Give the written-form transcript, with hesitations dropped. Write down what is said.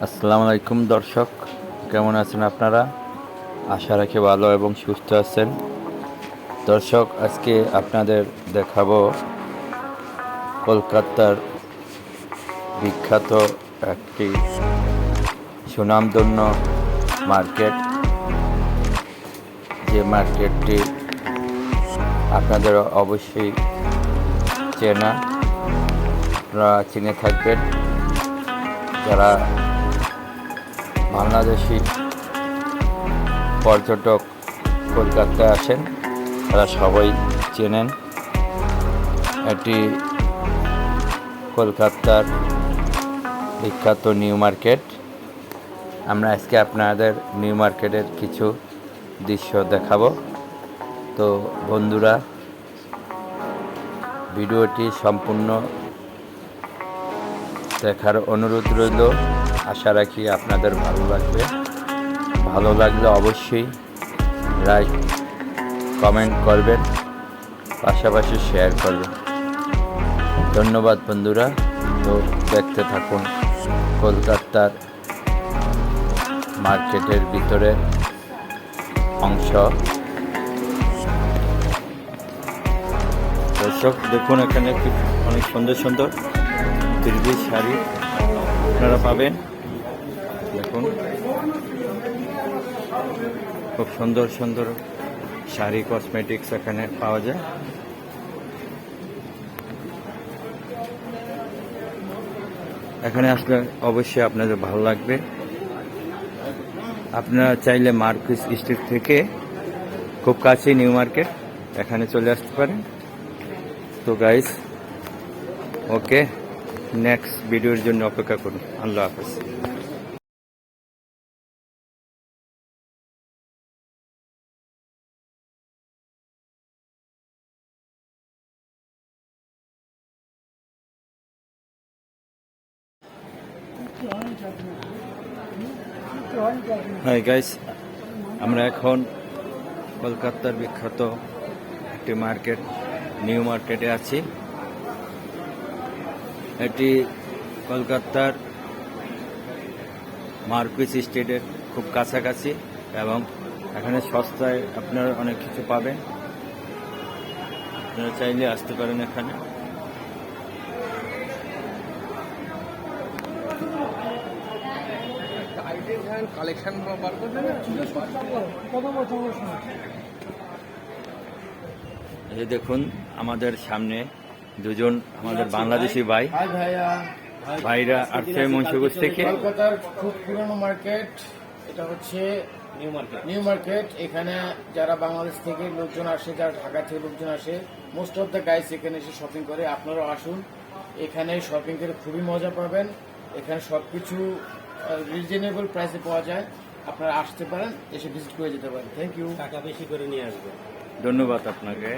আসসালামু আলাইকুম দর্শক, কেমন আছেন আপনারা? আশা রাখি ভালো এবং সুস্থ আছেন। দর্শক, আজকে আপনাদের দেখাবো কলকাতার বিখ্যাত একটি সুনামধন্য মার্কেট, যে মার্কেটটি আপনাদের অবশ্যই চেনা, আপনারা চিনে থাকবেন। যারা বাংলাদেশি পর্যটক কলকাতায় আসেন তারা সবাই চেনেন। এটি কলকাতার বিখ্যাত নিউ মার্কেট। আমরা আজকে আপনাদের নিউ মার্কেটের কিছু দৃশ্য দেখাবো। তো বন্ধুরা, ভিডিওটি সম্পূর্ণ দেখার অনুরোধ রইল। আশা রাখি আপনাদের ভালো লাগবে। ভালো লাগলে অবশ্যই লাইক কমেন্ট করবেন, পাশাপাশি শেয়ার করবেন। ধন্যবাদ বন্ধুরা। তো দেখতে থাকুন কলকাতার মার্কেটের ভিতরে অংশ। দর্শক দেখুন, এখানে অনেক সুন্দর সুন্দর তিরবিজ শাড়ি আপনারা পাবেন। দেখুন, খুব সুন্দর সুন্দর শাড়ি, কসমেটিক্স এখানে পাওয়া যায়। এখানে আসলে অবশ্যই আপনাদের ভালো লাগবে। আপনারা চাইলে মার্কুইস স্ট্রিট থেকে খুব কাছে নিউ মার্কেট, এখানে চলে আসতে পারেন। তো গাইস, ওকে, নেক্সট ভিডিওর জন্য অপেক্ষা করুন। আল্লাহ হাফেজ। হাই গাইস, আমরা এখন কলকাতার বিখ্যাত একটি মার্কেট, নিউ মার্কেটে আছি। এটি কলকাতার মার্কুইস স্ট্রিটের খুব কাছাকাছি এবং এখানে সস্তায় আপনারা অনেক কিছু পাবেন। আপনারা চাইলে আসতে পারেন এখানে। এই দেখুন, আমাদের সামনে দুজন আমাদের বাংলাদেশি ভাইরা আসছে মুন্সিগঞ্জ থেকে। কলকাতার খুব পুরনো মার্কেট, এটা হচ্ছে নিউ মার্কেট। এখানে যারা বাংলাদেশ থেকে লোকজন আসে, যারা ঢাকা থেকে লোকজন আসে, মোস্ট অফ দ্য গাইস এখানে এসে শপিং করে। আপনারাও আসুন, এখানে শপিং করে খুবই মজা পাবেন। এখানে সবকিছু রিজনেবল প্রাইসে পাওয়া যায়। আপনারা আসতে পারেন, এসে ভিজিট করে যেতে পারেন। Thank you. টাকা বেশি করে নিয়ে আসবে। ধন্যবাদ আপনাকে।